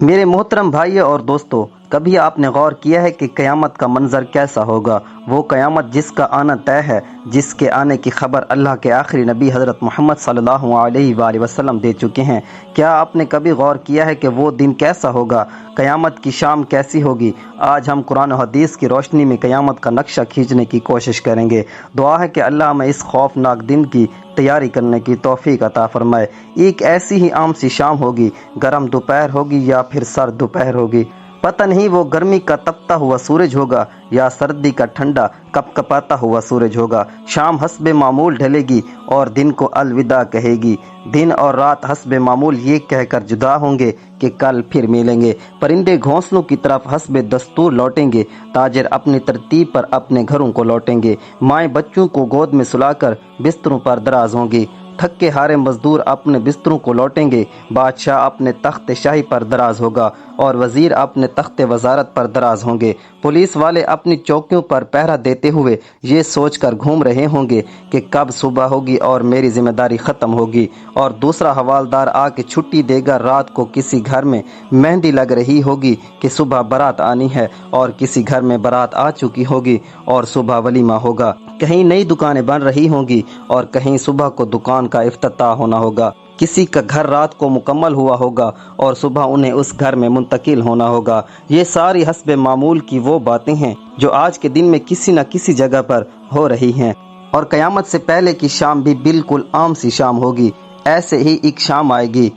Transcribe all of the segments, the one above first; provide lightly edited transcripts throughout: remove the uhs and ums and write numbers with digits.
میرے محترم بھائیوں اور دوستو، کبھی آپ نے غور کیا ہے کہ قیامت کا منظر کیسا ہوگا؟ وہ قیامت جس کا آنا طے ہے، جس کے آنے کی خبر اللہ کے آخری نبی حضرت محمد صلی اللہ علیہ وآلہ وسلم دے چکے ہیں۔ کیا آپ نے کبھی غور کیا ہے کہ وہ دن کیسا ہوگا؟ قیامت کی شام کیسی ہوگی؟ آج ہم قرآن و حدیث کی روشنی میں قیامت کا نقشہ کھینچنے کی کوشش کریں گے۔ دعا ہے کہ اللہ ہمیں اس خوفناک دن کی تیاری کرنے کی توفیق عطا فرمائے۔ ایک ایسی ہی عام سی شام ہوگی، گرم دوپہر ہوگی یا پھر سرد دوپہر ہوگی، پتہ نہیں وہ گرمی کا تپتا ہوا سورج ہوگا یا سردی کا ٹھنڈا کپ کپاتا ہوا سورج ہوگا۔ شام حسب معمول ڈھلے گی اور دن کو الوداع کہے گی۔ دن اور رات حسب معمول یہ کہہ کر جدا ہوں گے کہ کل پھر ملیں گے۔ پرندے گھونسلوں کی طرف حسب دستور لوٹیں گے، تاجر اپنی ترتیب پر اپنے گھروں کو لوٹیں گے، مائیں بچوں کو گود میں سلا کر بستروں پر دراز ہوں گی، تھکے ہارے مزدور اپنے بستروں کو لوٹیں گے، بادشاہ اپنے تخت شاہی پر دراز ہوگا اور وزیر اپنے تخت وزارت پر دراز ہوں گے۔ پولیس والے اپنی چوکیوں پر پہرا دیتے ہوئے یہ سوچ کر گھوم رہے ہوں گے کہ کب صبح ہوگی اور میری ذمہ داری ختم ہوگی، اور دوسرا حوالدار آ کے چھٹی دے گا۔ رات کو کسی گھر میں مہندی لگ رہی ہوگی کہ صبح بارات آنی ہے، اور کسی گھر میں بارات آ چکی ہوگی اور صبح ولیمہ ہوگا۔ کہیں نئی دکانیں بن رہی ہوں گی اور کہیں صبح کو دکان کا افتتاح ہونا ہوگا۔ کسی کا گھر رات کو مکمل ہوا ہوگا اور صبح انہیں اس گھر میں منتقل ہونا ہوگا۔ یہ ساری حسب معمول کی وہ باتیں ہیں جو آج کے دن میں کسی نہ کسی جگہ پر ہو رہی ہیں، اور قیامت سے پہلے کی شام بھی بالکل عام سی شام ہوگی۔ ایسے ہی ایک شام آئے گی،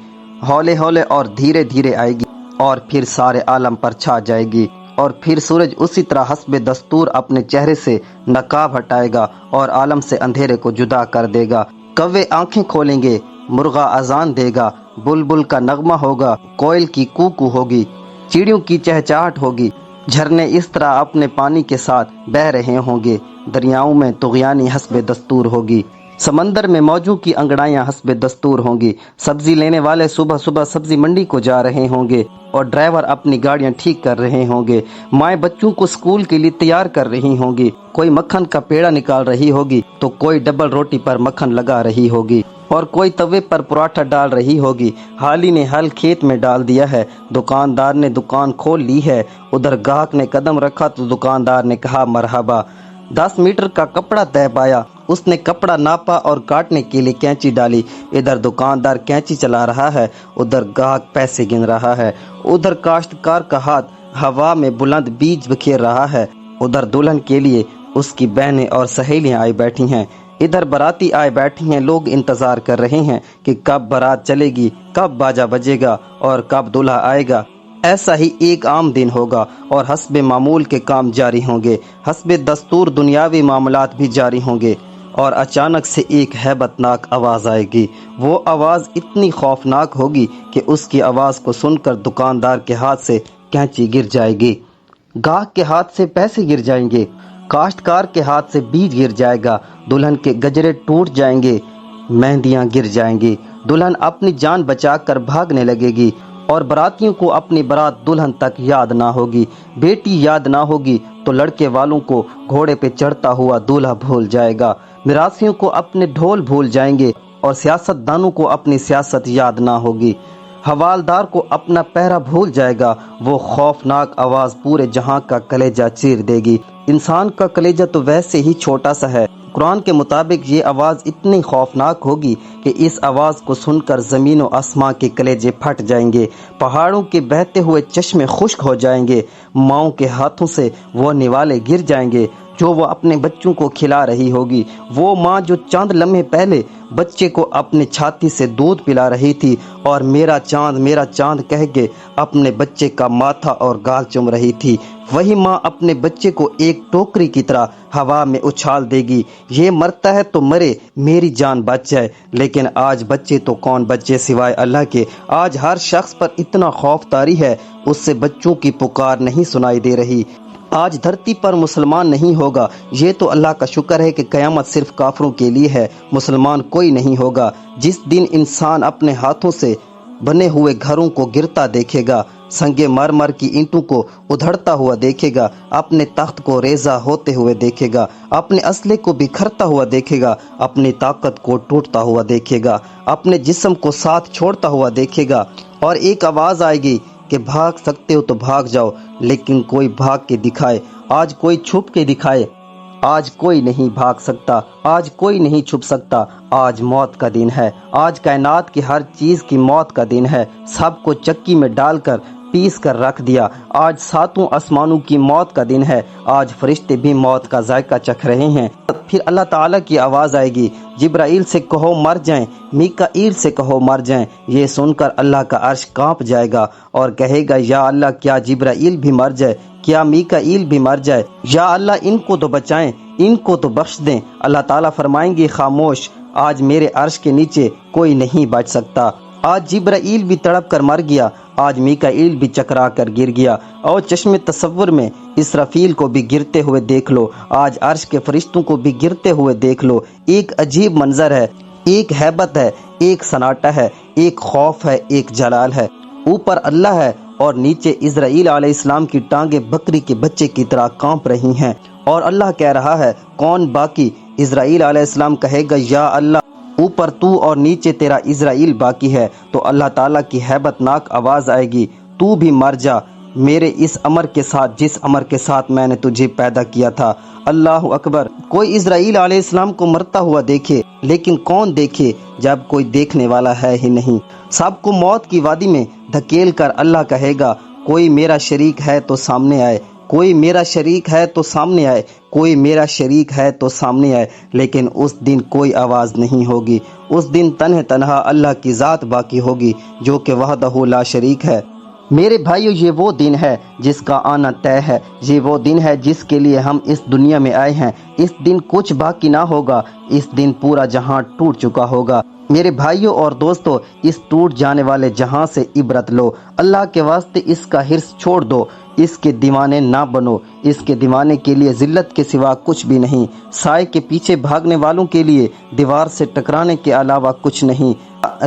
ہولے ہولے اور دھیرے دھیرے آئے گی، اور پھر سارے عالم پر چھا جائے گی، اور پھر سورج اسی طرح حسب دستور اپنے چہرے سے نقاب ہٹائے گا اور عالم سے اندھیرے کو جدا کر دے گا۔ کوے آنکھیں کھولیں گے، مرغا اذان دے گا، بلبل کا نغمہ ہوگا، کوئل کی کوکو ہوگی، چڑیوں کی چہچہاٹ ہوگی، جھرنے اس طرح اپنے پانی کے ساتھ بہہ رہے ہوں گے، دریاؤں میں طغیانی حسب دستور ہوگی، سمندر میں موجوں کی انگڑائیاں حسب دستور ہوں گی، سبزی لینے والے صبح صبح سبزی منڈی کو جا رہے ہوں گے اور ڈرائیور اپنی گاڑیاں ٹھیک کر رہے ہوں گے، مائیں بچوں کو اسکول کے لیے تیار کر رہی ہوں گی، کوئی مکھن کا پیڑا نکال رہی ہوگی تو کوئی ڈبل روٹی پر مکھن لگا رہی ہوگی، اور کوئی توے پر پراٹھا ڈال رہی ہوگی۔ حالی نے ہل کھیت میں ڈال دیا ہے، دکاندار نے دکان کھول لی ہے، ادھر گاہک نے قدم رکھا تو دکاندار نے کہا مرحبا۔ 10 میٹر کا کپڑا طے پایا، اس نے کپڑا ناپا اور کاٹنے کے لیے کینچی ڈالی، ادھر دکاندار کینچی چلا رہا ہے، ادھر گاہک پیسے گن رہا ہے، ادھر کاشتکار کا ہاتھ ہوا میں بلند بیج بکھیر رہا ہے، ادھر دلہن کے لیے اس کی بہنیں اور سہیلیاں آئی بیٹھی ہیں، ادھر باراتی آئے بیٹھی ہیں۔ لوگ انتظار کر رہے ہیں کہ کب بارات چلے گی، کب باجا بجے گا اور کب دلہا آئے گا۔ ایسا ہی ایک عام دن ہوگا اور حسب معمول کے کام جاری ہوں گے، حسب دستور دنیاوی معاملات بھی جاری ہوں گے، اور اچانک سے ایک ہیبت ناک آواز آئے گی۔ وہ آواز اتنی خوفناک ہوگی کہ اس کی آواز کو سن کر دکاندار کے ہاتھ سے کینچی گر جائے گی، گاہک کے ہاتھ سے پیسے گر جائیں گے، کاشتکار کے ہاتھ سے بیج گر جائے گا، دلہن کے گجرے ٹوٹ جائیں گے، مہندیاں گر جائیں گی، دلہن اپنی جان بچا کر بھاگنے لگے گی، اور براتیوں کو اپنی برات دلہن تک یاد نہ ہوگی، بیٹی یاد نہ ہوگی تو لڑکے والوں کو گھوڑے پہ چڑھتا ہوا دولہا بھول جائے گا، میراثیوں کو اپنے ڈھول بھول جائیں گے، اور سیاست دانوں کو اپنی سیاست یاد نہ ہوگی، حوالدار کو اپنا پہرا بھول جائے گا۔ وہ خوفناک آواز پورے جہاں کا کلیجہ چیر دے گی۔ انسان کا کلیجہ تو ویسے ہی چھوٹا سا ہے، قرآن کے مطابق یہ آواز اتنی خوفناک ہوگی کہ اس آواز کو سن کر زمین و آسمان کے کلیجے پھٹ جائیں گے، پہاڑوں کے بہتے ہوئے چشمے خشک ہو جائیں گے، ماؤں کے ہاتھوں سے وہ نوالے گر جائیں گے جو وہ اپنے بچوں کو کھلا رہی ہوگی، وہ ماں جو چند لمحے پہلے بچے کو اپنے چھاتی سے دودھ پلا رہی تھی اور میرا چاند کہہ کے اپنے بچے کا ماتھا اور گال چوم رہی تھی، وہی ماں اپنے بچے کو ایک ٹوکری کی طرح ہوا میں اچھال دے گی، یہ مرتا ہے تو مرے، میری جان بچ جائے۔ لیکن آج بچے تو کون بچے سوائے اللہ کے، آج ہر شخص پر اتنا خوف طاری ہے اس سے بچوں کی پکار نہیں سنائی دے رہی۔ آج دھرتی پر مسلمان نہیں ہوگا، یہ تو اللہ کا شکر ہے کہ قیامت صرف کافروں کے لیے ہے، مسلمان کوئی نہیں ہوگا۔ جس دن انسان اپنے ہاتھوں سے بنے ہوئے گھروں کو گرتا دیکھے گا، سنگ مرمر کی اینٹوں کو ادھڑتا ہوا دیکھے گا، اپنے تخت کو ریزہ ہوتے ہوئے دیکھے گا، اپنے اسلحے کو بکھرتا ہوا دیکھے گا، اپنی طاقت کو ٹوٹتا ہوا دیکھے گا، اپنے جسم کو ساتھ چھوڑتا ہوا دیکھے گا، اور ایک آواز آئے گی کہ بھاگ سکتے ہو تو بھاگ جاؤ، لیکن کوئی بھاگ کے دکھائے، آج کوئی چھپ کے دکھائے۔ آج کوئی نہیں بھاگ سکتا، آج کوئی نہیں چھپ سکتا، آج موت کا دن ہے، آج کائنات کی ہر چیز کی موت کا دن ہے۔ سب کو چکی میں ڈال کر پیس کر رکھ دیا۔ آج ساتوں آسمانوں کی موت کا دن ہے، آج فرشتے بھی موت کا ذائقہ چکھ رہے ہیں۔ پھر اللہ تعالیٰ کی آواز آئے گی، جبرائیل سے کہو مر جائیں، میکائیل سے کہو مر جائیں۔ یہ سن کر اللہ کا عرش کانپ جائے گا اور کہے گا، یا اللہ کیا جبرائیل بھی مر جائے، کیا میکائیل بھی مر جائے، یا اللہ ان کو تو بچائیں، ان کو تو بخش دیں۔ اللہ تعالیٰ فرمائیں گے، خاموش، آج میرے عرش کے نیچے کوئی نہیں بچ سکتا۔ آج جبرائیل بھی تڑپ کر مر گیا، آج میکائیل بھی چکرا کر گر گیا، اور چشم تصور میں اسرافیل کو بھی گرتے ہوئے دیکھ لو، آج عرش کے فرشتوں کو بھی گرتے ہوئے دیکھ لو۔ ایک عجیب منظر ہے، ایک ہیبت ہے، ایک سناٹا ہے، ایک خوف ہے، ایک جلال ہے۔ اوپر اللہ ہے اور نیچے اسرائیل علیہ السلام کی ٹانگیں بکری کے بچے کی طرح کانپ رہی ہیں، اور اللہ کہہ رہا ہے، کون باقی؟ اسرائیل علیہ السلام کہے گا، یا اللہ، اوپر تو اور نیچے تیرا اسرائیل باقی ہے۔ تو اللہ تعالیٰ کی ہیبت ناک آواز آئے گی، تو بھی مر جا میرے اس امر کے ساتھ جس امر کے ساتھ میں نے تجھے پیدا کیا تھا۔ اللہ اکبر۔ کوئی اسرائیل علیہ السلام کو مرتا ہوا دیکھے، لیکن کون دیکھے جب کوئی دیکھنے والا ہے ہی نہیں۔ سب کو موت کی وادی میں دھکیل کر اللہ کہے گا، کوئی میرا شریک ہے تو سامنے آئے، کوئی میرا شریک ہے تو سامنے آئے، کوئی میرا شریک ہے تو سامنے آئے۔ لیکن اس دن کوئی آواز نہیں ہوگی، اس دن تنہا اللہ کی ذات باقی ہوگی جو کہ وحدہ لا شریک ہے۔ میرے بھائیو، یہ وہ دن ہے جس کا آنا طے ہے، یہ وہ دن ہے جس کے لیے ہم اس دنیا میں آئے ہیں۔ اس دن کچھ باقی نہ ہوگا، اس دن پورا جہاں ٹوٹ چکا ہوگا۔ میرے بھائیوں اور دوستو، اس ٹوٹ جانے والے جہاں سے عبرت لو۔ اللہ کے واسطے اس کا حرص چھوڑ دو، اس کے دیوانے نہ بنو۔ اس کے دیوانے کے لیے ذلت کے سوا کچھ بھی نہیں، سائے کے پیچھے بھاگنے والوں کے لیے دیوار سے ٹکرانے کے علاوہ کچھ نہیں،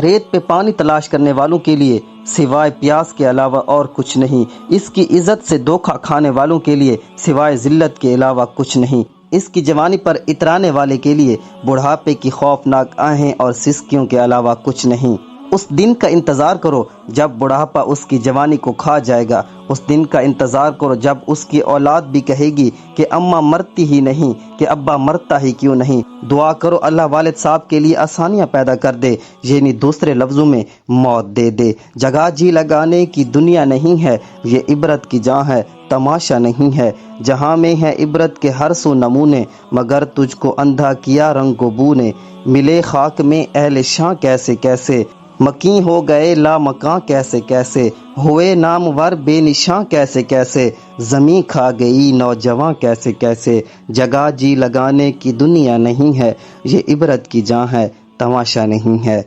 ریت پہ پانی تلاش کرنے والوں کے لیے سوائے پیاس کے علاوہ اور کچھ نہیں، اس کی عزت سے دھوکہ کھانے والوں کے لیے سوائے ذلت کے علاوہ کچھ نہیں، اس کی جوانی پر اترانے والے کے لیے بڑھاپے کی خوفناک آہیں اور سسکیوں کے علاوہ کچھ نہیں۔ اس دن کا انتظار کرو جب بڑھاپا اس کی جوانی کو کھا جائے گا، اس دن کا انتظار کرو جب اس کی اولاد بھی کہے گی کہ اماں مرتی ہی نہیں، کہ ابا مرتا ہی کیوں نہیں۔ دعا کرو اللہ والد صاحب کے لیے آسانیاں پیدا کر دے، یعنی دوسرے لفظوں میں موت دے دے۔ جگہ جی لگانے کی دنیا نہیں ہے، یہ عبرت کی جہاں ہے، تماشا نہیں ہے۔ جہاں میں ہے عبرت کے ہر سو نمونے، مگر تجھ کو اندھا کیا رنگ و بو نے۔ ملے خاک میں اہل شاں کیسے کیسے، مکیں ہو گئے لا مکاں کیسے کیسے، ہوئے نامور بے نشاں کیسے کیسے، زمیں کھا گئی نوجواں کیسے کیسے۔ جگہ جی لگانے کی دنیا نہیں ہے، یہ عبرت کی جہاں ہے، تماشا نہیں ہے۔